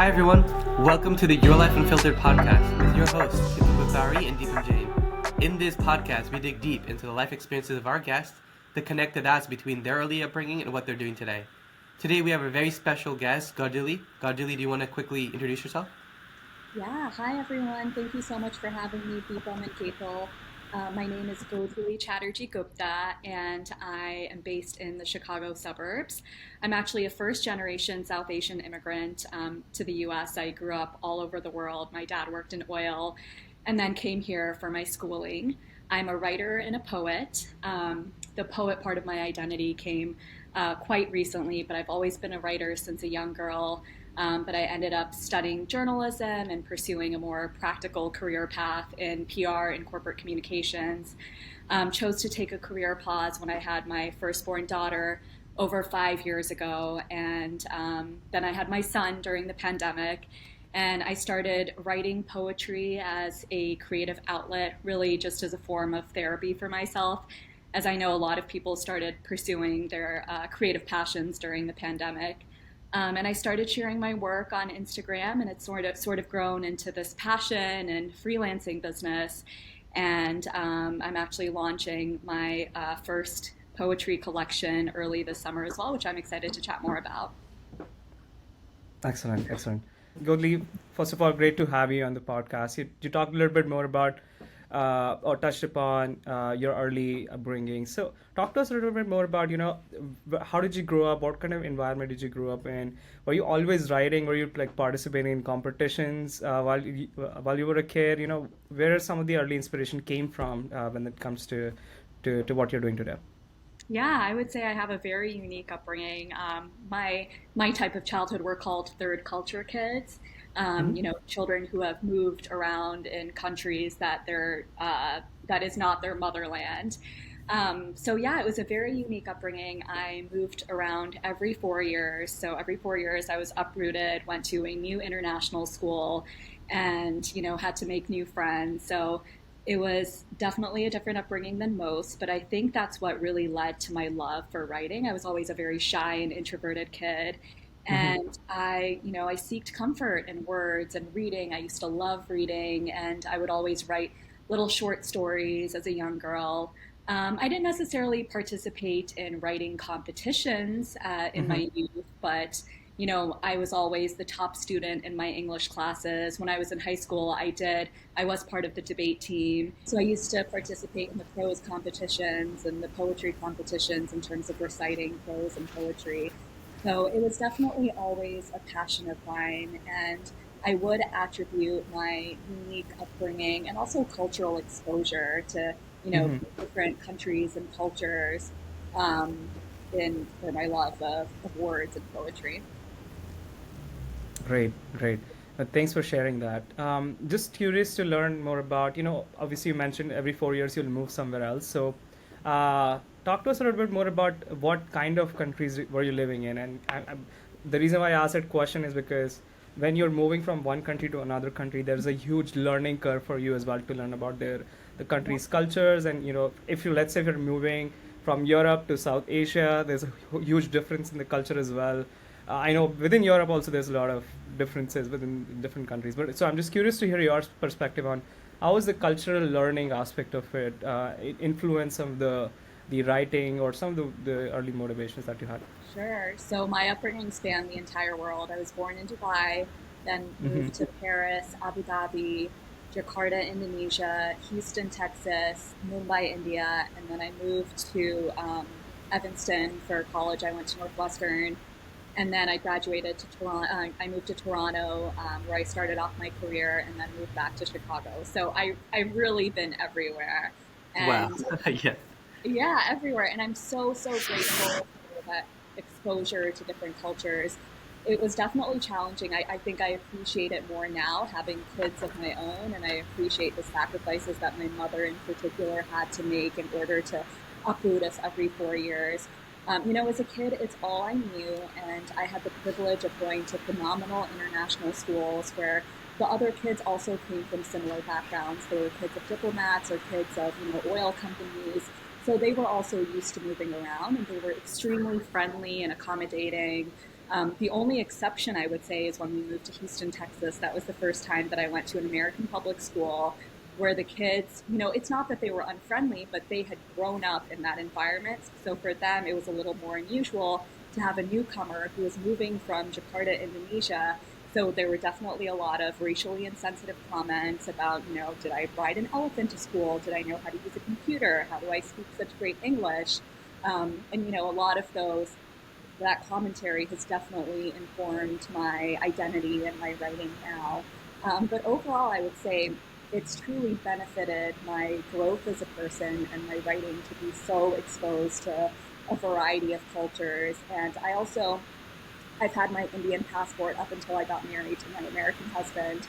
Hi everyone, welcome to the Your Life Unfiltered podcast with your hosts, Kitu Bukhari and Deepan Jain. In this podcast, we dig deep into the life experiences of our guests, the connected dots between their early upbringing and what they're doing today. Today we have a very special guest, Godhuli. Godhuli, do you want to quickly introduce yourself? Yeah, hi everyone. Thank you so much for having me, Deepam and Ketal. My name is Godhuli Gupta, and I am based in the Chicago suburbs. I'm actually a first generation South Asian immigrant to the US. I grew up all over the world. My dad worked in oil and then came here for my schooling. I'm a writer and a poet. The poet part of my identity came quite recently, but I've always been a writer since a young girl. But I ended up studying journalism and pursuing a more practical career path in PR and corporate communications. Chose to take a career pause when I had my firstborn daughter over 5 years ago. And then I had my son during the pandemic. And I started writing poetry as a creative outlet, really just as a form of therapy for myself, as I know a lot of people started pursuing their creative passions during the pandemic. And I started sharing my work on Instagram, and it's sort of grown into this passion and freelancing business. And I'm actually launching my first poetry collection early this summer as well, which I'm excited to chat more about. Excellent, excellent. Godly, first of all, great to have you on the podcast. You talked a little bit more about or touched upon your early upbringing. So, talk to us a little bit more about, how did you grow up? What kind of environment did you grow up in? Were you always writing? Were you like participating in competitions while you were a kid? Where some of the early inspiration came from when it comes to what you're doing today? Yeah, I would say I have a very unique upbringing. My type of childhood were called third culture kids. Mm-hmm. Children who have moved around in countries that is not their motherland. So yeah, it was a very unique upbringing. I moved around every 4 years. So every 4 years, I was uprooted, went to a new international school, and had to make new friends. So it was definitely a different upbringing than most, but I think that's what really led to my love for writing. I was always a very shy and introverted kid. Mm-hmm. And I seeked comfort in words and reading. I used to love reading, and I would always write little short stories as a young girl. I didn't necessarily participate in writing competitions in Mm-hmm. my youth, but I was always the top student in my English classes. When I was in high school, I was part of the debate team. So I used to participate in the prose competitions and the poetry competitions in terms of reciting prose and poetry. So it was definitely always a passion of mine. And I would attribute my unique upbringing and also cultural exposure to, Mm-hmm. different countries and cultures um, for my love of words and poetry. Great, great. Thanks for sharing that. Just curious to learn more about, obviously you mentioned every 4 years you'll move somewhere else. So, talk to us a little bit more about what kind of countries were you living in. And the reason why I asked that question is because when you're moving from one country to another country, there's a huge learning curve for you as well to learn about the Yeah. country's cultures. And, if you, let's say if you're moving from Europe to South Asia, there's a huge difference in the culture as well. I know within Europe also there's a lot of differences within different countries. But so I'm just curious to hear your perspective on how is the cultural learning aspect of it influence some of the writing or some of the early motivations that you had. Sure. So my upbringing spanned the entire world. I was born in Dubai, then Mm-hmm. moved to Paris, Abu Dhabi, Jakarta, Indonesia, Houston, Texas, Mumbai, India, and then I moved to Evanston for college. I went to Northwestern, and then I graduated to Toronto. I moved to Toronto, where I started off my career, and then moved back to Chicago. So I've really been everywhere, Wow. and Yes. yeah, everywhere. And I'm so grateful for that exposure to different cultures. It was definitely challenging. I think I appreciate it more now, having kids of my own, and I appreciate the sacrifices that my mother in particular had to make in order to uproot us every 4 years. As a kid, it's all I knew, and I had the privilege of going to phenomenal international schools where the other kids also came from similar backgrounds. They were kids of diplomats or kids of, oil companies. So they were also used to moving around, and they were extremely friendly and accommodating. The only exception I would say is when we moved to Houston, Texas. That was the first time that I went to an American public school where the kids, it's not that they were unfriendly, but they had grown up in that environment. So for them, it was a little more unusual to have a newcomer who was moving from Jakarta, Indonesia. So there were definitely a lot of racially insensitive comments about, did I ride an elephant to school? Did I know how to use a computer? How do I speak such great English? And a lot of that commentary has definitely informed my identity and my writing now. But overall, I would say it's truly benefited my growth as a person and my writing to be so exposed to a variety of cultures. And I've had my Indian passport up until I got married to my American husband.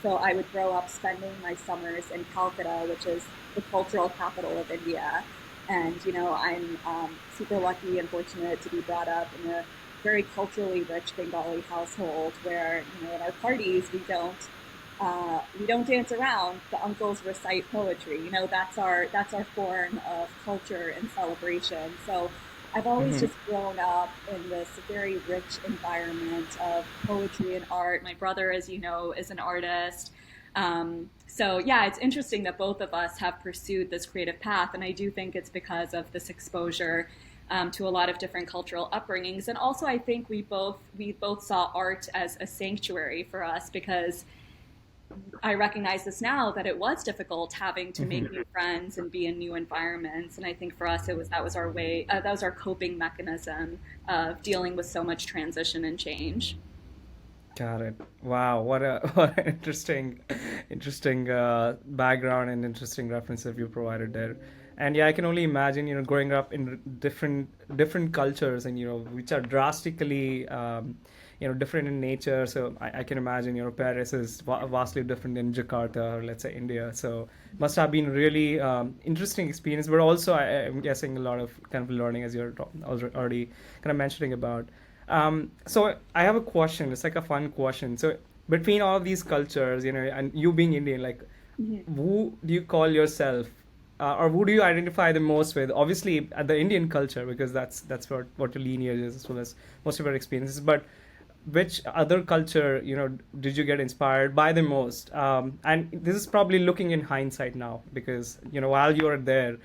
So I would grow up spending my summers in Calcutta, which is the cultural capital of India. And, I'm super lucky and fortunate to be brought up in a very culturally rich Bengali household where, at our parties, we don't dance around. The uncles recite poetry. That's our form of culture and celebration. So I've always just grown up in this very rich environment of poetry and art. My brother, as you know, is an artist. So yeah, it's interesting that both of us have pursued this creative path, and I do think it's because of this exposure to a lot of different cultural upbringings. And also, I think we both saw art as a sanctuary for us because I recognize this now that it was difficult having to make new friends and be in new environments. And I think for us, that was our way, that was our coping mechanism of dealing with so much transition and change. Got it. Wow, what an interesting background and interesting references you provided there. And yeah, I can only imagine, growing up in different cultures and which are drastically different in nature. So I can imagine, Paris is vastly different than Jakarta or let's say India. So must have been really interesting experience, but also I'm guessing a lot of kind of learning as you're already kind of mentioning about. So I have a question. It's like a fun question. So between all of these cultures, and you being Indian, like, who do you call yourself, or who do you identify the most with? Obviously, at the Indian culture, because that's what your lineage is, as well as most of your experiences. But which other culture, did you get inspired by the most? And this is probably looking in hindsight now, because while you are there,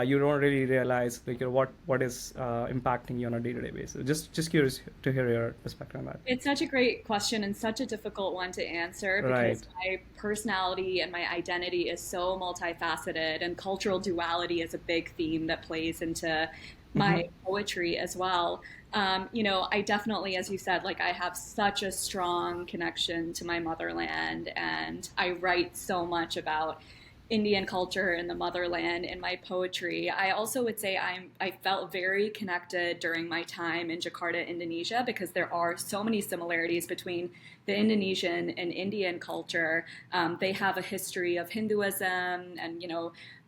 you don't really realize like what is impacting you on a day-to-day basis. Just curious to hear your perspective on that. It's such a great question and such a difficult one to answer because Right. my personality and my identity is so multifaceted, and cultural duality is a big theme that plays into my poetry as well. I definitely, as you said, like I have such a strong connection to my motherland, and I write so much about Indian culture and the motherland in my poetry. I also would say I felt very connected during my time in Jakarta, Indonesia, because there are so many similarities between the Indonesian and Indian culture. They have a history of Hinduism and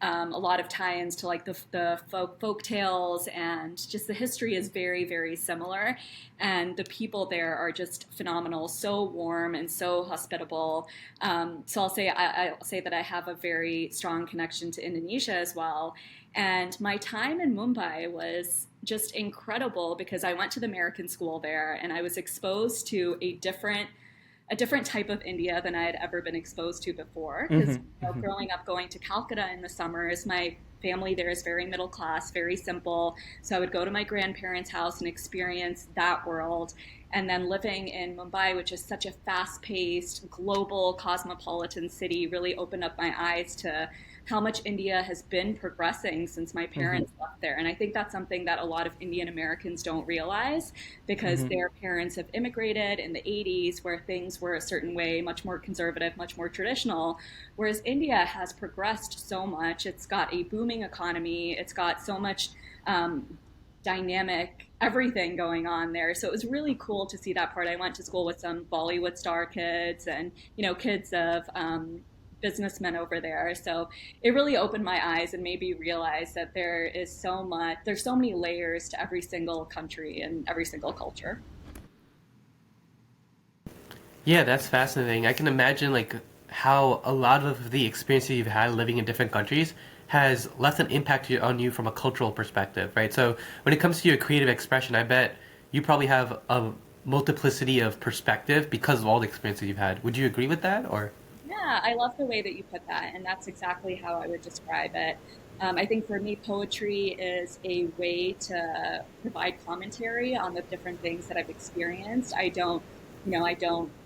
a lot of tie-ins to like the folk tales, and just the history is very, very similar. And the people there are just phenomenal, so warm and so hospitable. So I'll say that I have a very strong connection to Indonesia as well. And my time in Mumbai was just incredible because I went to the American school there, and I was exposed to a different type of India than I had ever been exposed to before. Because growing up going to Calcutta in the summers, my family there is very middle class, very simple. So I would go to my grandparents' house and experience that world. And then living in Mumbai, which is such a fast-paced, global, cosmopolitan city, really opened up my eyes to how much India has been progressing since my parents left there. And I think that's something that a lot of Indian Americans don't realize because their parents have immigrated in the 80s where things were a certain way, much more conservative, much more traditional, whereas India has progressed so much. It's got a booming economy. It's got so much dynamic everything going on there. So it was really cool to see that part. I went to school with some Bollywood star kids and, kids of businessmen over there. So it really opened my eyes and made me realize that there's so many layers to every single country and every single culture. Yeah, that's fascinating. I can imagine like how a lot of the experiences you've had living in different countries has left an impact on you from a cultural perspective, right? So when it comes to your creative expression, I bet you probably have a multiplicity of perspective because of all the experiences you've had. Would you agree with that, or? Yeah, I love the way that you put that, and that's exactly how I would describe it. I think for me, poetry is a way to provide commentary on the different things that I've experienced. I don't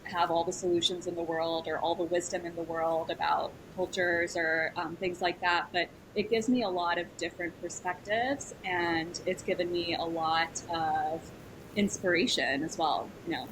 have all the solutions in the world or all the wisdom in the world about cultures or things like that, but it gives me a lot of different perspectives, and it's given me a lot of inspiration as well, you know.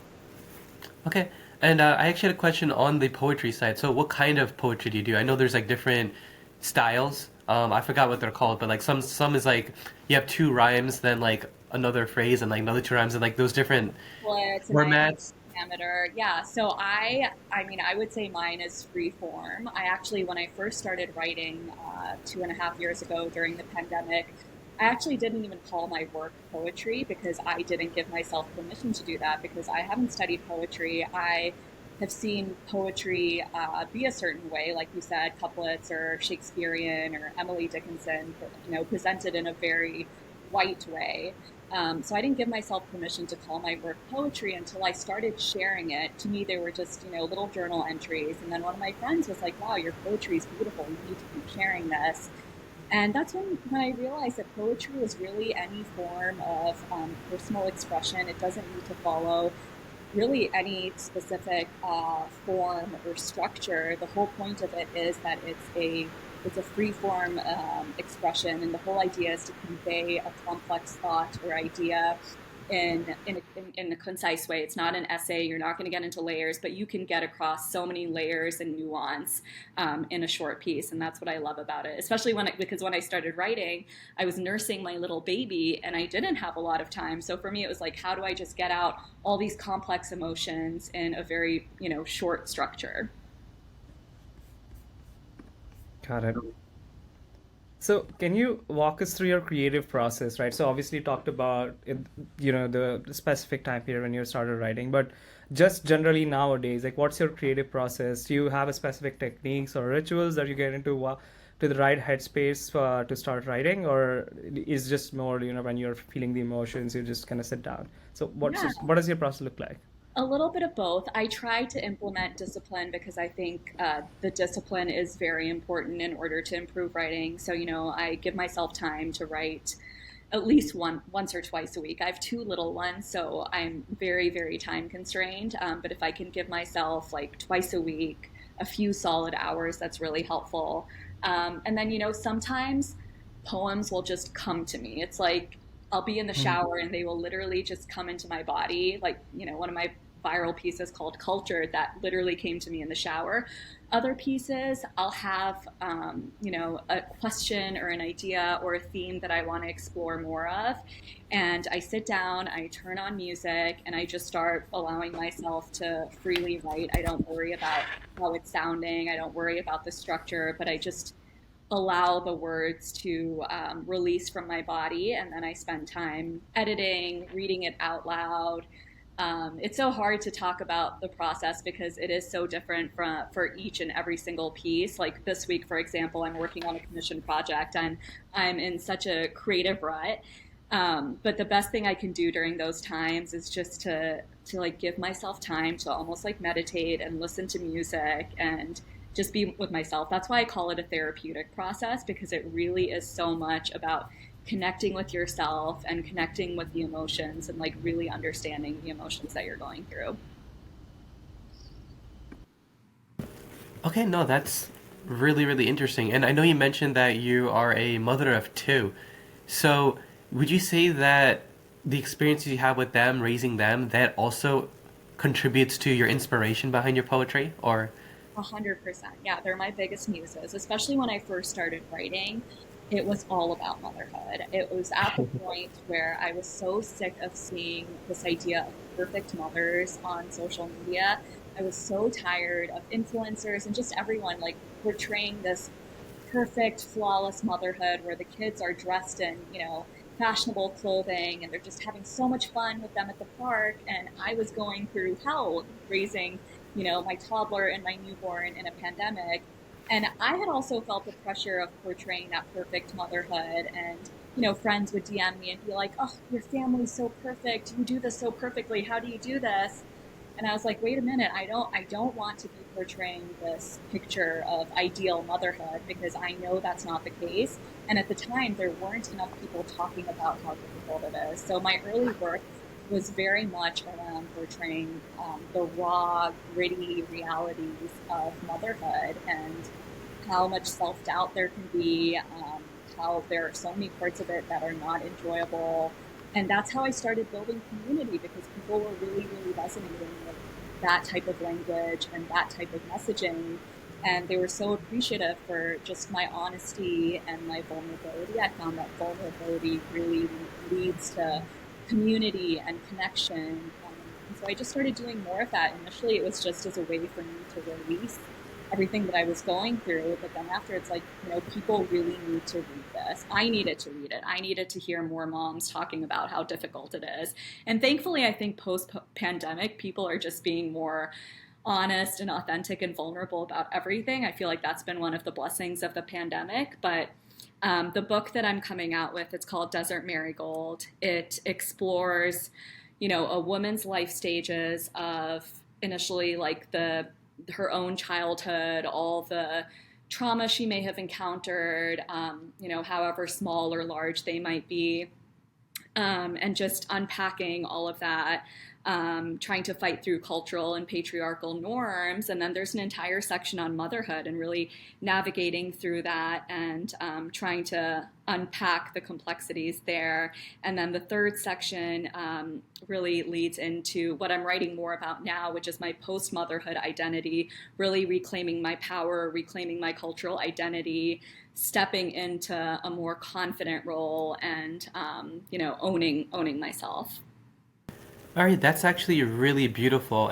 Okay. And I actually had a question on the poetry side. So, what kind of poetry do you do? I know there's like different styles. I forgot what they're called, but like some is like you have two rhymes, then like another phrase, and like another two rhymes, and like those different Splits and formats. diameter. Yeah. So I mean, I would say mine is free form. I actually, when I first started writing 2.5 years ago during the pandemic, I actually didn't even call my work poetry because I didn't give myself permission to do that because I haven't studied poetry. I have seen poetry be a certain way, like you said, couplets or Shakespearean or Emily Dickinson, presented in a very white way. So I didn't give myself permission to call my work poetry until I started sharing it. To me, they were just, little journal entries. And then one of my friends was like, wow, your poetry is beautiful. You need to keep sharing this. And that's when I realized that poetry is really any form of personal expression. It doesn't need to follow really any specific form or structure. The whole point of it is that it's a free form expression, and the whole idea is to convey a complex thought or idea in a concise way. It's not an essay. You're not going to get into layers, but you can get across so many layers and nuance in a short piece, and that's what I love about it. Especially because when I started writing, I was nursing my little baby, and I didn't have a lot of time. So for me, it was like, how do I just get out all these complex emotions in a very short structure? Got it. So, can you walk us through your creative process, right? So, obviously, you talked about the specific time period when you started writing, but just generally nowadays, like, what's your creative process? Do you have a specific techniques or rituals that you get into to the right headspace to start writing, or is just more, when you're feeling the emotions, you just kind of sit down? So, Yeah. what does your process look like? A little bit of both. I try to implement discipline because I think the discipline is very important in order to improve writing. So, I give myself time to write at least once or twice a week. I have two little ones, so I'm very, very time constrained. But if I can give myself like twice a week, a few solid hours, that's really helpful. And then, sometimes poems will just come to me. It's like I'll be in the shower and they will literally just come into my body. Like, one of my viral pieces called Cultured that literally came to me in the shower. Other pieces, I'll have, a question or an idea or a theme that I want to explore more of. And I sit down, I turn on music, and I just start allowing myself to freely write. I don't worry about how it's sounding, I don't worry about the structure, but I just allow the words to release from my body. And then I spend time editing, reading it out loud. It's so hard to talk about the process because it is so different for each and every single piece. Like this week, for example, I'm working on a commission project and I'm in such a creative rut. But the best thing I can do during those times is just to like give myself time to almost like meditate and listen to music and just be with myself. That's why I call it a therapeutic process because it really is so much about connecting with yourself and connecting with the emotions and like really understanding the emotions that you're going through. Okay, no, that's really, really interesting. And I know you mentioned that you are a mother of two. So, would you say that the experiences you have with them, raising them, that also contributes to your inspiration behind your poetry? Or, 100%. Yeah, they're my biggest muses, especially when I first started writing. It was all about motherhood. It was at the point where I was so sick of seeing this idea of perfect mothers on social media. I was so tired of influencers and just everyone like portraying this perfect, flawless motherhood where the kids are dressed in, fashionable clothing and they're just having so much fun with them at the park. And I was going through hell raising, my toddler and my newborn in a pandemic. And I had also felt the pressure of portraying that perfect motherhood. And friends would DM me and be like, "Oh, your family's so perfect. You do this so perfectly. How do you do this?" And I was like, "Wait a minute. I don't want to be portraying this picture of ideal motherhood because I know that's not the case." And at the time, there weren't enough people talking about how difficult it is. So my early work was very much around portraying the raw, gritty realities of motherhood and how much self doubt there can be, how there are so many parts of it that are not enjoyable. And that's how I started building community because people were really, really resonating with that type of language and that type of messaging. And they were so appreciative for just my honesty and my vulnerability. I found that vulnerability really leads to community and connection. And so I just started doing more of that. Initially, it was just as a way for me to release everything that I was going through. But then after, it's like, people really need to read this. I needed to read it. I needed to hear more moms talking about how difficult it is. And thankfully, I think post pandemic, people are just being more honest and authentic and vulnerable about everything. I feel like that's been one of the blessings of the pandemic. But the book that I'm coming out with, it's called Desert Marigold. It explores, a woman's life stages of initially like her own childhood, all the trauma she may have encountered, however small or large they might be, and just unpacking all of that, trying to fight through cultural and patriarchal norms. And then there's an entire section on motherhood and really navigating through that and trying to unpack the complexities there. And then the third section really leads into what I'm writing more about now, which is my post-motherhood identity, really reclaiming my power, reclaiming my cultural identity, stepping into a more confident role and, owning myself. All right, that's actually really beautiful.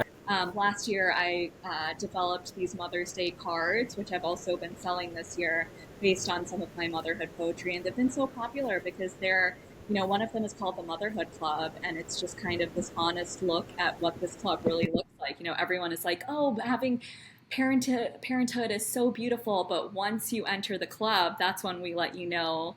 Last year, I developed these Mother's Day cards, which I've also been selling this year based on some of my motherhood poetry. And they've been so popular because one of them is called the Motherhood Club. And it's just kind of this honest look at what this club really looks like. Everyone is like, oh, having parenthood is so beautiful. But once you enter the club, that's when we let you know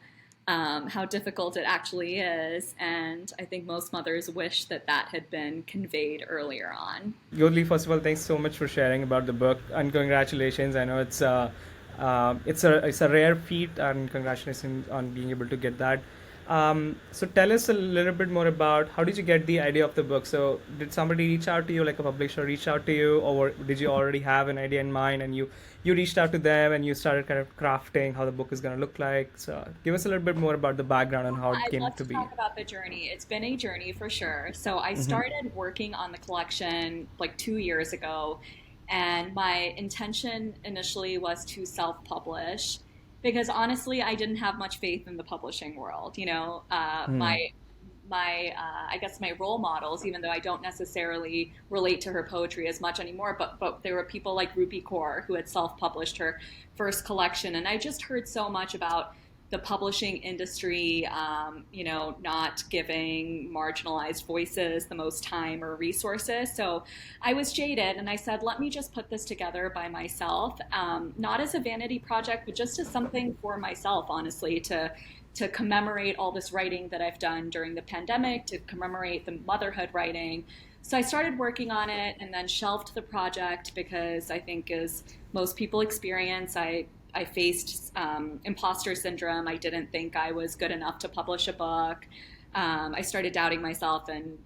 how difficult it actually is. And I think most mothers wish that had been conveyed earlier on. Godhuli, first of all, thanks so much for sharing about the book, and congratulations. I know it's a rare feat, and congratulations on being able to get that. So tell us a little bit more about how did you get the idea of the book? So did somebody reach out to you, like a publisher reach out to you, or did you already have an idea in mind and you reached out to them and you started kind of crafting how the book is going to look like? So give us a little bit more about the background and how it I'd came love to to be. talk about the journey. It's been a journey for sure. So I started working on the collection like 2 years ago, and my intention initially was to self-publish because honestly, I didn't have much faith in the publishing world. Hmm. I guess my role models, even though I don't necessarily relate to her poetry as much anymore, but there were people like Rupi Kaur who had self-published her first collection, and I just heard so much about the publishing industry, not giving marginalized voices the most time or resources. So I was jaded, and I said, let me just put this together by myself, not as a vanity project, but just as something for myself, honestly, to commemorate all this writing that I've done during the pandemic, to commemorate the motherhood writing. So I started working on it and then shelved the project because I think, as most people experience, I faced imposter syndrome. I didn't think I was good enough to publish a book. I started doubting myself and,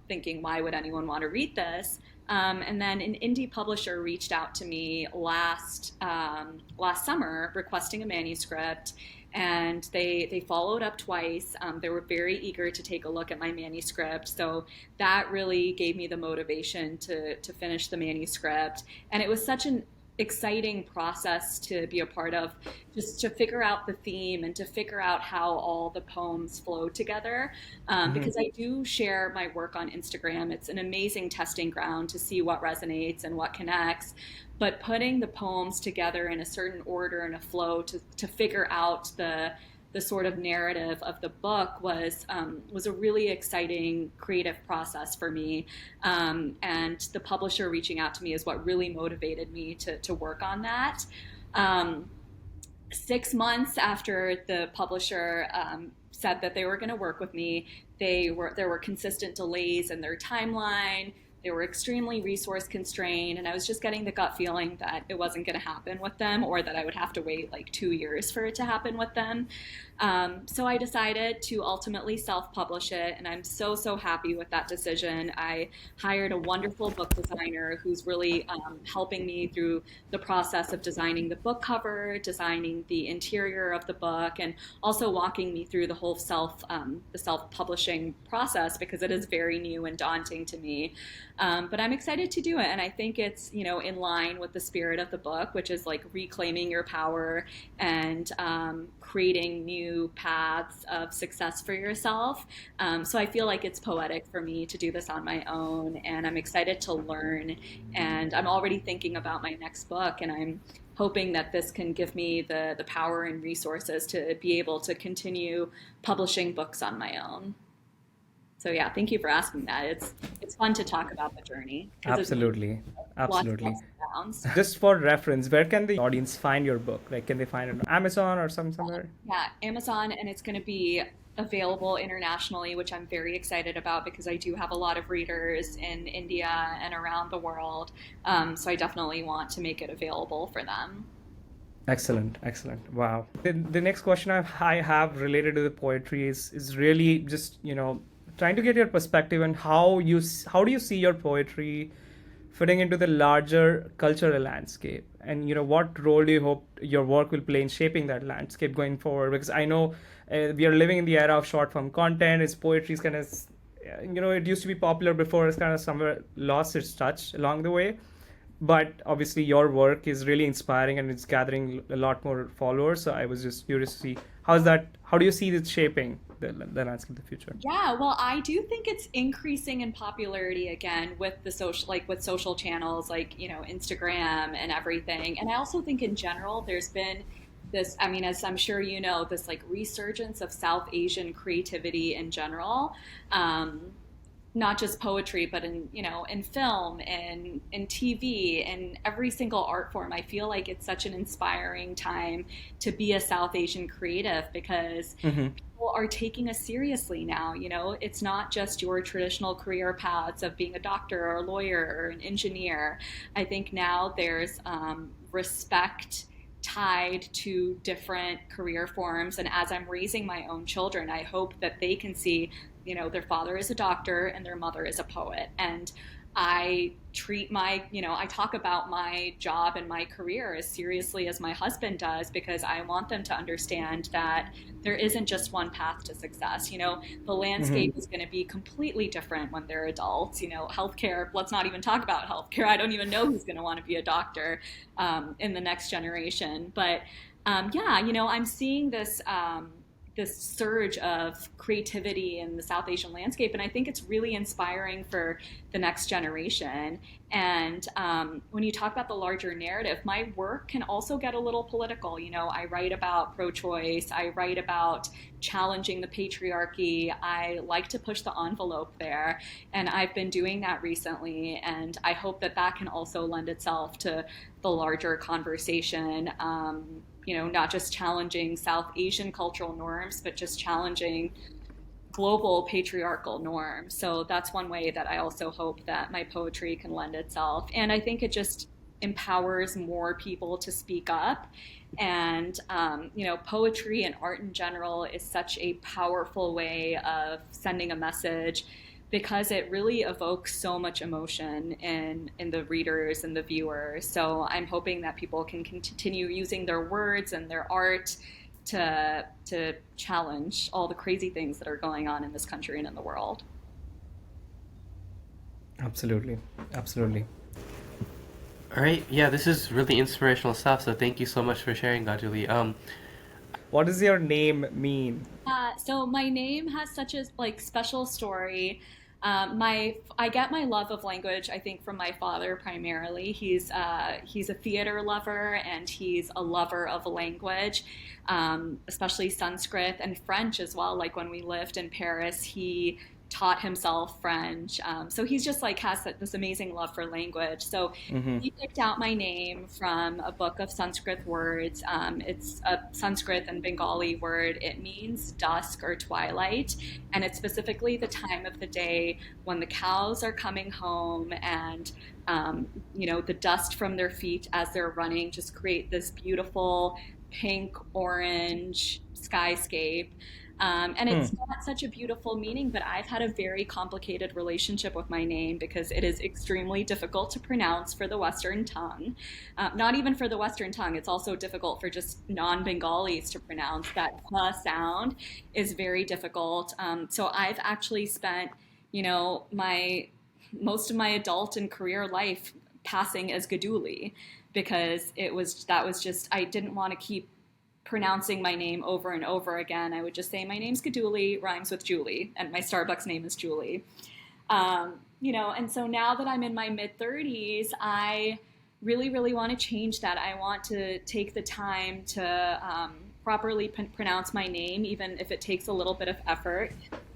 thinking, why would anyone want to read this? And then an indie publisher reached out to me last summer requesting a manuscript, and they followed up twice. They were very eager to take a look at my manuscript, so that really gave me the motivation to finish the manuscript. And it was such an exciting process to be a part of, just to figure out the theme and to figure out how all the poems flow together. Because I do share my work on Instagram. It's an amazing testing ground to see what resonates and what connects. But putting the poems together in a certain order and a flow to figure out the sort of narrative of the book was a really exciting creative process for me. And the publisher reaching out to me is what really motivated me to work on that. Um, 6 months after the publisher said that they were going to work with me, there were consistent delays in their timeline. They were extremely resource constrained, and I was just getting the gut feeling that it wasn't going to happen with them, or that I would have to wait like 2 years for it to happen with them. So I decided to ultimately self-publish it, and I'm so happy with that decision. I hired a wonderful book designer who's really helping me through the process of designing the book cover, designing the interior of the book, and also walking me through the whole the self-publishing process, because it is very new and daunting to me. But I'm excited to do it, and I think it's, in line with the spirit of the book, which is like reclaiming your power and creating new paths of success for yourself. So I feel like it's poetic for me to do this on my own, and I'm excited to learn, and I'm already thinking about my next book, and I'm hoping that this can give me the power and resources to be able to continue publishing books on my own. So yeah, thank you for asking that. It's fun to talk about the journey. Absolutely. Lots Absolutely. of downs. Just for reference, where can the audience find your book? Like, can they find it on Amazon or somewhere? Yeah, Amazon, and it's going to be available internationally, which I'm very excited about, because I do have a lot of readers in India and around the world. So I definitely want to make it available for them. Excellent, excellent. Wow. The next question I have related to the poetry is really just, trying to get your perspective on how do you see your poetry fitting into the larger cultural landscape, and what role do you hope your work will play in shaping that landscape going forward? Because I know we are living in the era of short form content. It's poetry is kind of, it used to be popular before. It's kind of somewhere lost its touch along the way. But obviously your work is really inspiring and it's gathering a lot more followers. So I was just curious to see how do you see this shaping the landscape of the future? Yeah, well, I do think it's increasing in popularity again with the social channels like, Instagram and everything. And I also think in general there's been this, I mean, as I'm sure you know, this like resurgence of South Asian creativity in general. Not just poetry, but in film and in TV and every single art form. I feel like it's such an inspiring time to be a South Asian creative, because people are taking us seriously now. It's not just your traditional career paths of being a doctor or a lawyer or an engineer. I think now there's respect tied to different career forms. And as I'm raising my own children, I hope that they can see, their father is a doctor and their mother is a poet. And I treat I talk about my job and my career as seriously as my husband does, because I want them to understand that there isn't just one path to success. The landscape is going to be completely different when they're adults. Healthcare, let's not even talk about healthcare. I don't even know who's going to want to be a doctor in the next generation. But I'm seeing this surge of creativity in the South Asian landscape. And I think it's really inspiring for the next generation. And when you talk about the larger narrative, my work can also get a little political. I write about pro-choice. I write about challenging the patriarchy. I like to push the envelope there. And I've been doing that recently. And I hope that can also lend itself to the larger conversation. Not just challenging South Asian cultural norms, but just challenging global patriarchal norms. So that's one way that I also hope that my poetry can lend itself. And I think it just empowers more people to speak up. And, poetry and art in general is such a powerful way of sending a message, because it really evokes so much emotion in the readers and the viewers. So I'm hoping that people can continue using their words and their art to challenge all the crazy things that are going on in this country and in the world. Absolutely. Absolutely. All right. Yeah, this is really inspirational stuff. So thank you so much for sharing, Godhuli. What does your name mean? So my name has such a special story. I get my love of language, I think, from my father primarily. He's a theater lover, and he's a lover of language, especially Sanskrit and French as well. Like when we lived in Paris, he taught himself French. So he's just like has this amazing love for language. So Mm-hmm. he picked out my name from a book of Sanskrit words. It's a Sanskrit and Bengali word. It means dusk or twilight, and it's specifically the time of the day when the cows are coming home and the dust from their feet as they're running just create this beautiful pink orange skyscape. And it's Hmm. got such a beautiful meaning, but I've had a very complicated relationship with my name because it is extremely difficult to pronounce for the Western tongue. Not even for the Western tongue, it's also difficult for just non Bengalis to pronounce. That sound is very difficult. So I've actually spent, my most of my adult and career life passing as Godhuli because that was just I didn't want to keep pronouncing my name over and over again. I would just say my name's Godhuli, rhymes with Julie, and my Starbucks name is Julie. And so now that I'm in my mid 30s, I really, really want to change that. I want to take the time to properly pronounce my name, even if it takes a little bit of effort.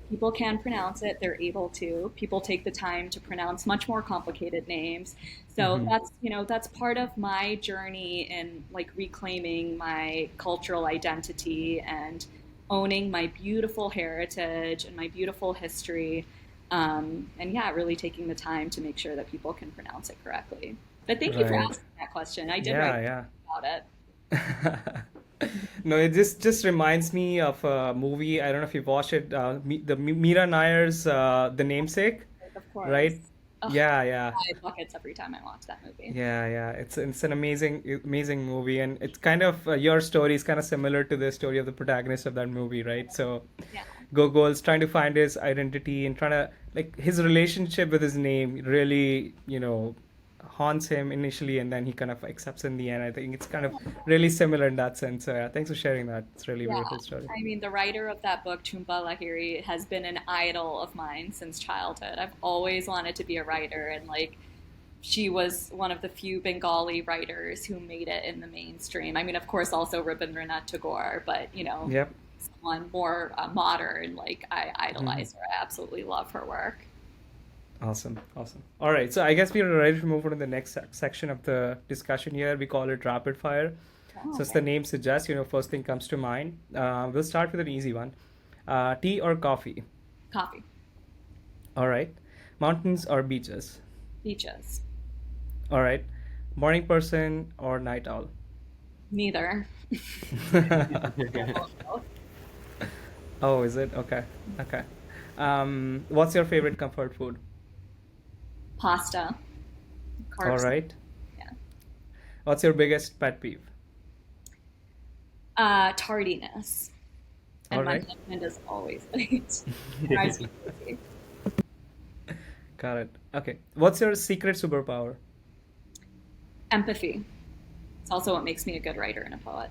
People can pronounce it, they're able to. People take the time to pronounce much more complicated names. So Mm-hmm. that's part of my journey in like reclaiming my cultural identity and owning my beautiful heritage and my beautiful history. And yeah, really taking the time to make sure that people can pronounce it correctly. But thank you for Right. asking that question. I did write Yeah, about it. yeah. No, it just reminds me of a movie. I don't know if you watched it. Meera Nair's The Namesake, Like, of course. right? Ugh, Yeah, I yeah. cry buckets every time I watch that movie. Yeah, yeah, it's an amazing movie, and it's kind of your story is kind of similar to the story of the protagonist of that movie, right? So, Yeah. Gogol's trying to find his identity and trying to like his relationship with his name really, haunts him initially, and then he kind of accepts in the end. I think it's kind of really similar in that sense. So, yeah, thanks for sharing that. It's really a Yeah, beautiful story. I mean, the writer of that book, Chumpa Lahiri, has been an idol of mine since childhood. I've always wanted to be a writer, and like, she was one of the few Bengali writers who made it in the mainstream. I mean, of course, also Rabindranath Tagore, but Yep. someone more modern. Like, I Hmm. idolize her. I absolutely love her work. Awesome, awesome. All right, so I guess we are ready to move on to the next section of the discussion here. We call it rapid fire. Oh, So as okay. the name suggests, first thing comes to mind. We'll start with an easy one. Tea or coffee? Coffee, All right. Mountains or beaches? beaches, All right. Morning person or night owl? neither. Oh, is it? Okay. Okay. What's your favorite comfort food? Pasta, All carbs. right. Yeah. What's your biggest pet peeve? Tardiness. All And my right. husband is always late. Drives me crazy. Got it. Okay. What's your secret superpower? Empathy. It's also what makes me a good writer and a poet.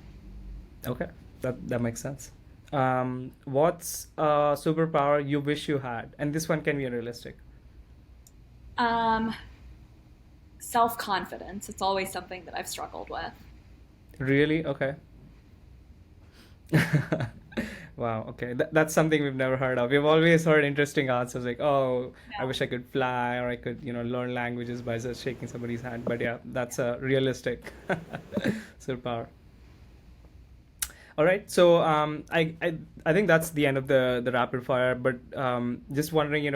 Okay. That makes sense. What's a superpower you wish you had? And this one can be realistic. Um, Self-confidence. It's always something that I've struggled with. Really? Okay. Wow. Okay. That's something we've never heard of. We've always heard interesting answers like, "Oh, I Yeah. wish I could fly, or I could, learn languages by just shaking somebody's hand." But yeah, that's a realistic superpower. All right. So I think that's the end of the rapid fire. But just wondering,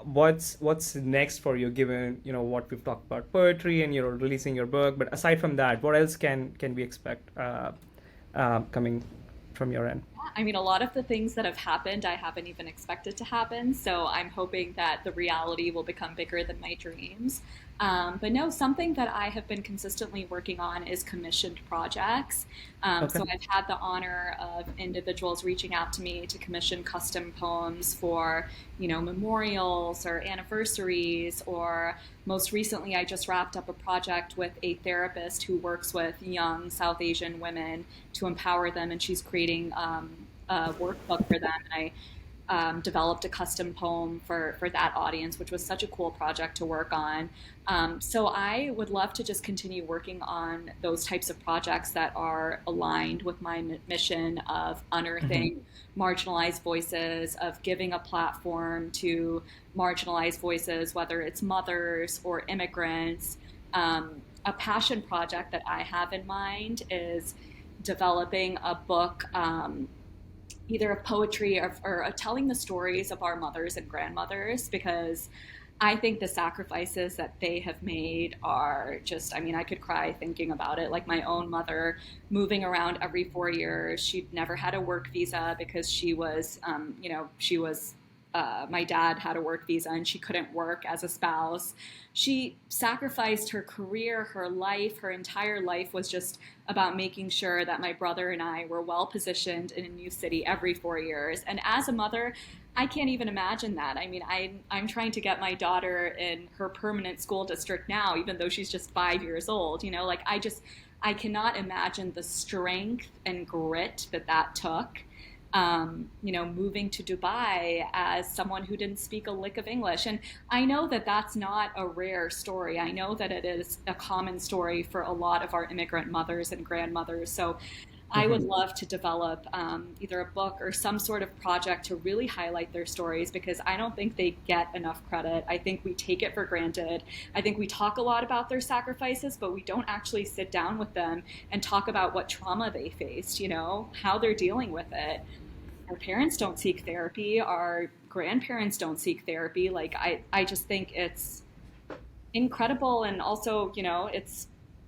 what's next for you, given what we've talked about poetry and you're releasing your book. But aside from that, what else can we expect coming from your end? I mean, a lot of the things that have happened, I haven't even expected to happen. So I'm hoping that the reality will become bigger than my dreams. But no, something that I have been consistently working on is commissioned projects. Okay. So I've had the honor of individuals reaching out to me to commission custom poems for, memorials or anniversaries. Or most recently, I just wrapped up a project with a therapist who works with young South Asian women to empower them, and she's creating a workbook for them. And developed a custom poem for that audience, which was such a cool project to work on. So I would love to just continue working on those types of projects that are aligned with my mission of unearthing marginalized voices, of giving a platform to marginalized voices, whether it's mothers or immigrants. A passion project that I have in mind is developing a book, either of poetry or telling the stories of our mothers and grandmothers, because I think the sacrifices that they have made are just, I mean, I could cry thinking about it. Like my own mother moving around every 4 years. She'd never had a work visa because she was, my dad had a work visa and she couldn't work as a spouse. She sacrificed her career, her life, her entire life was just about making sure that my brother and I were well positioned in a new city every 4 years. And as a mother, I can't even imagine that. I mean, I'm trying to get my daughter in her permanent school district now, even though she's just 5 years old. Like I cannot imagine the strength and grit that took. Moving to Dubai as someone who didn't speak a lick of English. And I know that that's not a rare story. I know that it is a common story for a lot of our immigrant mothers and grandmothers. So I would love to develop either a book or some sort of project to really highlight their stories, because I don't think they get enough credit. I think we take it for granted. I think we talk a lot about their sacrifices, but we don't actually sit down with them and talk about what trauma they faced, how they're dealing with it. Our parents don't seek therapy. Our grandparents don't seek therapy. Like, I just think it's incredible. And also,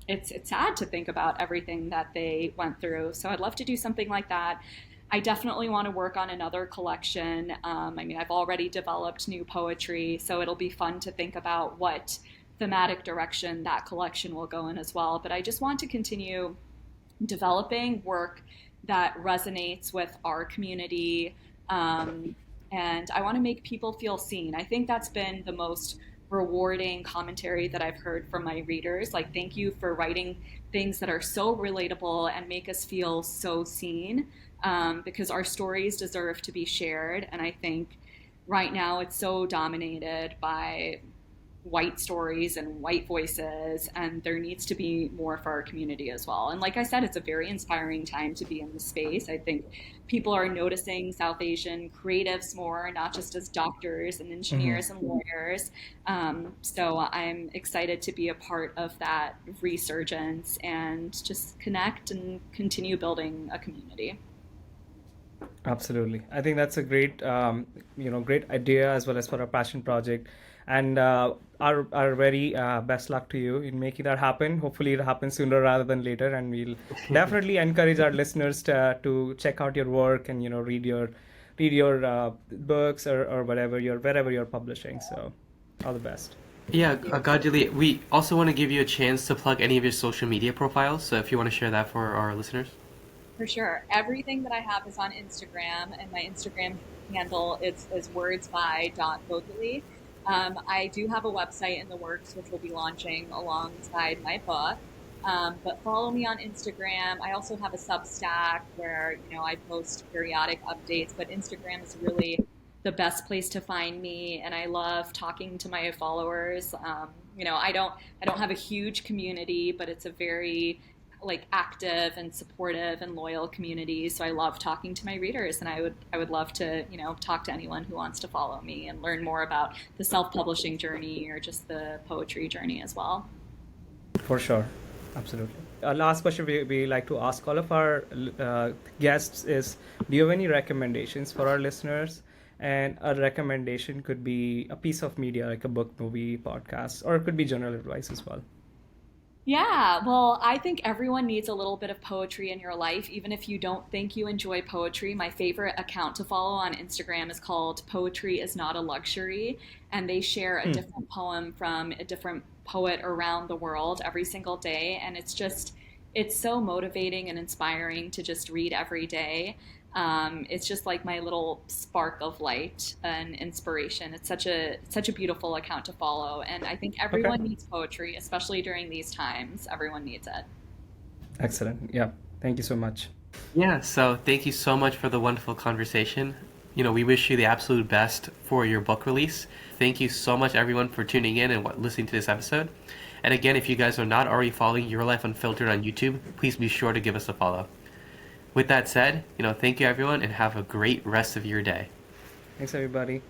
it's sad to think about everything that they went through. So I'd love to do something like that. I definitely want to work on another collection. I've already developed new poetry, so it'll be fun to think about what thematic direction that collection will go in as well. But I just want to continue developing work that resonates with our community. And I want to make people feel seen. I think that's been the most rewarding commentary that I've heard from my readers. Like, thank you for writing things that are so relatable and make us feel so seen, because our stories deserve to be shared. And I think right now it's so dominated by white stories and white voices, and there needs to be more for our community as well. And like I said, it's a very inspiring time to be in the space. I think people are noticing South Asian creatives more, not just as doctors and engineers and lawyers. So I'm excited to be a part of that resurgence and just connect and continue building a community. Absolutely. I think that's a great, great idea as well as for our passion project. And our very best luck to you in making that happen. Hopefully, it happens sooner rather than later. And we'll definitely encourage our listeners to check out your work and read your books or wherever you're publishing. So, all the best. Yeah, Godhuli, we also want to give you a chance to plug any of your social media profiles. So if you want to share that for our listeners. For sure. Everything that I have is on Instagram, and my Instagram handle is wordsby.godhuli. I do have a website in the works, which will be launching alongside my book. But follow me on Instagram. I also have a Substack where, I post periodic updates, but Instagram is really the best place to find me. And I love talking to my followers. I don't have a huge community, but it's a very active and supportive and loyal community. So I love talking to my readers, and I would love to, talk to anyone who wants to follow me and learn more about the self-publishing journey or just the poetry journey as well. For sure. Absolutely. Last question we like to ask all of our guests is, do you have any recommendations for our listeners? And a recommendation could be a piece of media, like a book, movie, podcast, or it could be general advice as well. Yeah, well, I think everyone needs a little bit of poetry in your life, even if you don't think you enjoy poetry. My favorite account to follow on Instagram is called Poetry is Not a Luxury, and they share a different poem from a different poet around the world every single day, and it's so motivating and inspiring to just read every day. It's just like my little spark of light and inspiration. It's such a beautiful account to follow. And I think everyone needs poetry, especially during these times. Everyone needs it. Excellent. Yeah. Thank you so much. Yeah. So thank you so much for the wonderful conversation. we wish you the absolute best for your book release. Thank you so much, everyone, for tuning in and listening to this episode. And again, if you guys are not already following Your Life Unfiltered on YouTube, please be sure to give us a follow. With that said, thank you, everyone, and have a great rest of your day. Thanks, everybody.